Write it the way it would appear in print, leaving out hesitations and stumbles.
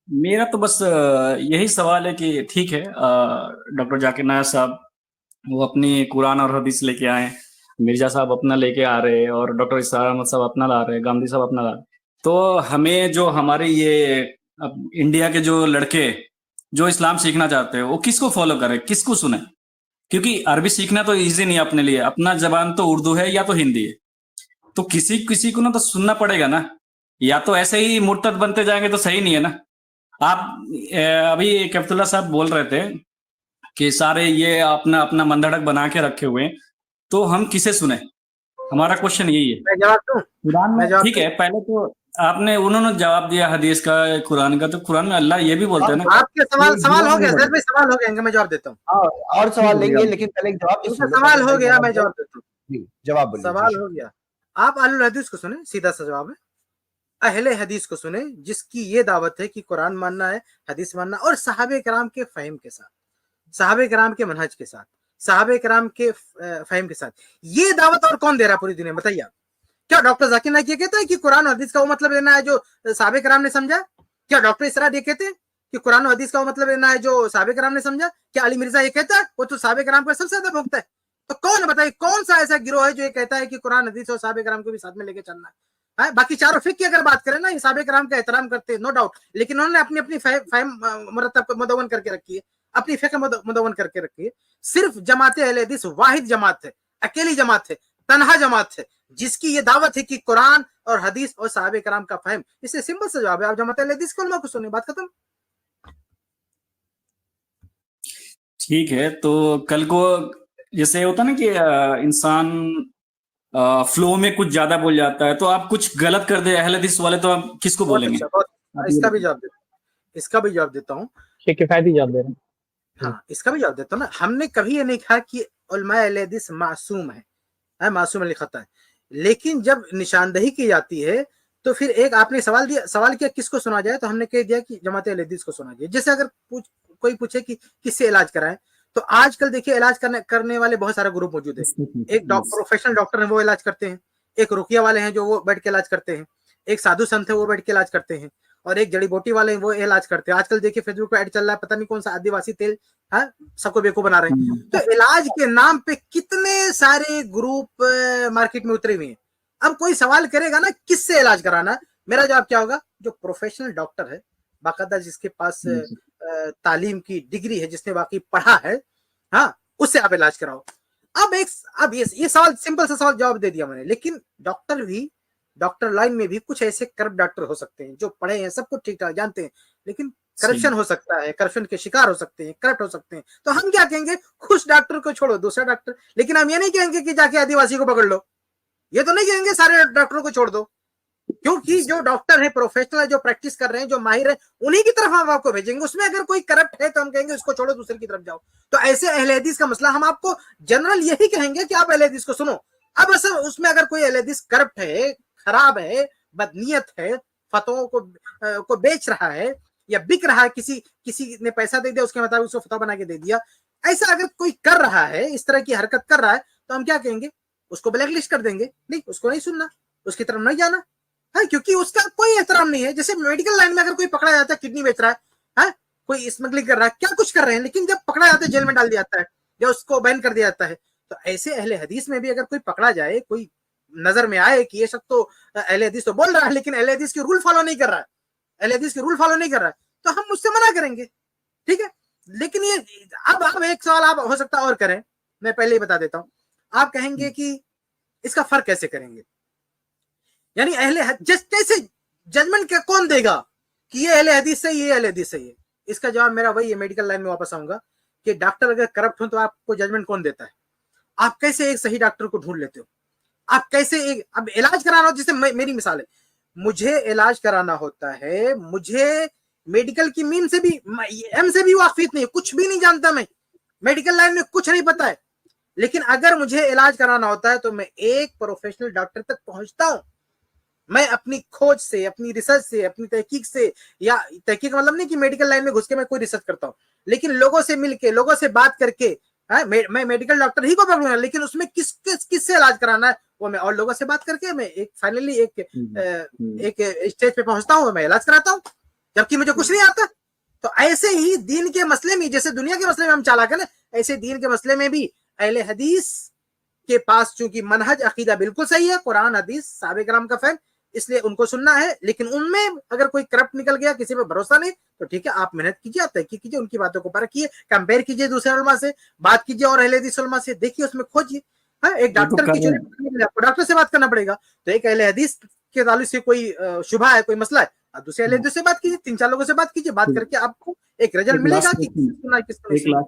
मेरा तो बस यही सवाल है कि ठीक है, डॉक्टर जाकिर नायक साहब वो अपनी कुरान और हदीस लेके आए, मिर्जा साहब अपना लेके आ रहे हैं, और डॉक्टर इसरार अहमद साहब अपना ला रहे हैं, गांधी साहब अपना ला रहे हैं। तो हमें जो हमारे ये अब इंडिया के जो लड़के जो इस्लाम सीखना चाहते हैं वो किसको फॉलो करें, किसको सुने? क्योंकि अरबी सीखना तो इजी नहीं है अपने लिए, अपना जबान तो उर्दू है या तो हिंदी है। तो किसी किसी को ना तो सुनना पड़ेगा ना, या तो ऐसे ही मुर्तद बनते जाएंगे तो सही नहीं है ना। आप अभी कैफतुल्ला साहब बोल रहे थे कि सारे ये अपना अपना मंदड़क बना के रखे हुए हैं, तो हम किसे सुने? हमारा क्वेश्चन यही है। मैं जवाब दूं? कुरान मैं में जवाब ठीक दूं? है, पहले तो आपने उन्होंने जवाब दिया हदीस का, कुरान का। तो कुरान में अल्लाह ये भी बोलते हैं ना आपके सवाल कि सवाल जुआ हो नहीं गया सर लड़ो। भाई, सवाल हो गया इनका, मैं जवाब देता हूँ। हाँ, और ठीक सवाल है लेंगे, भैया। लेकिन पहले एक जवाब तो इनका सुन लो। सवाल पहले हो भाई गया, मैं मोहम्मद भाई, जवाब देता हूँ। जी जवाब बोलिए जी। सवाल हो गया। आप अहले हदीस को सुने, सीधा सा जवाब है। अहले हदीस को सुने जिसकी ये दावत है कि कुरान मानना है, हदीस मानना, और सहाबे कराम के फहम के साथ, सहाबे कराम के मनहज के साथ, सहाबे कराम के फहम के साथ। ये दावत और कौन दे रहा है पूरी दुनिया में, बताइए आप। क्या डॉक्टर जाकिर नाइक ये कहता है कि कुरान और हदीस का वो मतलब लेना है जो सहाबे कराम ने समझा? क्या डॉक्टर इसरार ये कहते हैं कि कुरान और हदीस का वो मतलब लेना है जो सहाबे कराम ने समझा? क्या अली मिर्जा ये कहता है? वो तो सहाबे कराम का सबसे ज्यादा भक्त है। तो कौन बताइए, कौन सा ऐसा गिरोह है जो ये कहता है कि कुरान हदीस और सहाबे कराम को भी साथ में लेके चलना है? बाकी चारों फिक की अगर बात करें ना, सहाबे कराम का एहतराम करते हैं, नो डाउट, लेकिन उन्होंने अपनी अपनी फहम मुरतब मुदवन करके रखी है, अपनी फिक्र मुदवन करके रखी है। सिर्फ जमात अहले हदीस वाहिद जमात है, अकेली जमात है, तनहा जमात है, जिसकी ये दावत है कि कुरान और हदीस और सहाबे कराम का फहम। इससे सिंपल सा जवाब है, आप जमात अहले हदीस के उलमा को सुनिए, बात खत्म। ठीक है, तो कल को जैसे होता ना कि इंसान फ्लो में कुछ ज्यादा बोल जाता है, तो आप कुछ गलत कर दे अहले हदीस वाले, तो आप किसको बहुत बोलेंगे? अच्छा, बहुत। आप ये इसका भी बताइए। जवाब देता हूँ, इसका भी जवाब देता हूँ। ये किफायती जवाब दे रहे हैं। हाँ, इसका भी जवाब देता हूँ ना। हमने कभी ये नहीं कहा कि उलमा अहले हदीस मासूम है, मासूम अली खता है। लेकिन जब निशानदही की जाती है तो फिर एक आपने सवाल किया किसको सुना जाए, तो हमने कह दिया कि जमात अहले हदीस को सुना जाए। जैसे अगर कोई पूछे कि किससे इलाज कराएं, तो आजकल देखिए इलाज करने वाले बहुत सारे ग्रुप मौजूद है। एक प्रोफेशनल डॉक्टर है वो इलाज करते हैं, एक रुकिया वाले हैं जो वो बैठ के इलाज करते हैं, एक साधु संत है वो बैठ के इलाज करते हैं, और एक जड़ी बूटी वाले हैं वो इलाज करते हैं। आजकल देखिए फेसबुक पे ऐड चल रहा है, पता नहीं कौन सा आदिवासी तेल है, सबको बेवकूफ बना रहे हैं। तो इलाज के नाम पे कितने सारे ग्रुप मार्केट में उतरे हुए हैं। अब कोई सवाल करेगा ना किससे इलाज कराना, मेरा जवाब क्या होगा? जो प्रोफेशनल डॉक्टर है, बाकायदा जिसके पास तालीम की डिग्री है, जिसने वाकई पढ़ा है, हाँ, उससे आप इलाज कराओ। अब ये सवाल, सिंपल सा सवाल जवाब दे दिया मैंने। लेकिन डॉक्टर लाइन में भी कुछ ऐसे करप्ट डॉक्टर हो सकते हैं जो पढ़े हैं, सब कुछ ठीक ठाक जानते हैं, लेकिन करप्शन हो सकता है, करप्शन के शिकार हो सकते हैं, करप्ट हो सकते हैं। तो हम क्या कहेंगे? खुश डॉक्टर को छोड़ो, दूसरा डॉक्टर। लेकिन हम ये नहीं कहेंगे कि जाके आदिवासी को पकड़ लो, ये तो नहीं कहेंगे सारे डॉक्टरों को छोड़ दो, क्योंकि जो डॉक्टर है, प्रोफेशनल है, जो प्रैक्टिस कर रहे हैं, जो माहिर है, उन्हीं की तरफ हम आपको भेजेंगे। उसमें अगर कोई करप्ट है तो हम कहेंगे उसको छोड़ो, दूसरे की तरफ जाओ। तो ऐसे अहले हदीस का मसला, हम आपको जनरल यही कहेंगे कि आप अहले हदीस को सुनो। अब असल उसमें अगर कोई अहले हदीस करप्ट है, खराब है, बदनीयत है, फतवों को बेच रहा है या बिक रहा है, किसी ने पैसा दे दिया, उसके मुताबिक उसको फतवा बना के दे दिया, ऐसा अगर कोई कर रहा है, इस तरह की हरकत कर रहा है, तो हम क्या कहेंगे? उसको ब्लैक लिस्ट कर देंगे, नहीं, उसको नहीं सुनना, उसकी तरफ नहीं जाना है, क्योंकि उसका कोई एहतराम नहीं है। जैसे मेडिकल लाइन में अगर कोई पकड़ा जाता है किडनी बेच रहा है, कोई स्मगलिंग कर रहा है, क्या कुछ कर रहे हैं, लेकिन जब पकड़ा जाता है जेल में डाल दिया जाता है या उसको बैन कर दिया जाता है। तो ऐसे अहले हदीस में भी अगर कोई पकड़ा जाए, कोई नजर में आए कि ये सब तो अहले हदीस तो बोल रहा है, लेकिन अहले हदीस के रूल फॉलो नहीं कर रहा है, अहले हदीस के रूल फॉलो नहीं कर रहा है, तो हम उससे मना करेंगे, ठीक है। लेकिन ये अब एक सवाल आप हो सकता और करें, मैं पहले ही बता देता हूं। आप कहेंगे कि इसका फर्क कैसे करेंगे, यानी कैसे जजमेंट कौन देगा कि ये अहले हदीस सही है, ये अहले हदीस सही है? इसका जवाब मेरा वही है, मेडिकल लाइन में वापस आऊंगा कि डॉक्टर अगर करप्ट हो तो आपको जजमेंट कौन देता है? आप कैसे एक सही डॉक्टर को ढूंढ लेते हो? आप कैसे अब इलाज कराना हो, जैसे मेरी मिसाल है, मुझे इलाज कराना होता है, मुझे मेडिकल की मीम से भी, एम से भी वाकिफ नहीं, कुछ भी नहीं जानता मैं, मेडिकल लाइन में कुछ नहीं पता है, लेकिन अगर मुझे इलाज कराना होता है तो मैं एक प्रोफेशनल डॉक्टर तक पहुंचता हूं। मैं अपनी खोज से, अपनी रिसर्च से, अपनी तहकीक से, या तहकीक मतलब नहीं कि मेडिकल लाइन में घुस के मैं कोई रिसर्च करता हूँ, लेकिन लोगों से मिलके, लोगों से बात करके, मैं मेडिकल डॉक्टर ही को पकड़ूंगा, लेकिन उसमें किससे इलाज कराना है वो मैं और लोगों से बात करके मैं एक फाइनली एक स्टेज पे पहुंचता हूँ, मैं इलाज कराता हूँ। जबकि मुझे कुछ नहीं आता। तो ऐसे ही दीन के मसले में, जैसे दुनिया के मसले में हम चालाक है ना, ऐसे दीन के मसले में भी अहले हदीस के पास चूंकि मनहज अकीदा बिल्कुल सही है, कुरान हदीस साहबे कराम का फहम, इसलिए उनको सुनना है। लेकिन उनमें अगर कोई करप्ट निकल गया, किसी पे भरोसा नहीं, तो ठीक है, आप मेहनत कीजिए, आप तहकीक कीजिए, उनकी बातों को परखिए, कंपेयर कीजिए दूसरे उलमा से, बात कीजिए और अहले हदीस उलमा से, देखिए उसमें खोजिए। हाँ, एक डॉक्टर की चोरी, आपको डॉक्टर से बात करना पड़ेगा, तो एक अहले हदीस के ताल्लुक से कोई शुबा है, कोई मसला है, आप दूसरे अहले हदीस से बात कीजिए, 3-4 लोगों से बात कीजिए, बात करके आपको एक रिजल्ट मिलेगा कि किसको सुनना है, किसको नहीं सुनना।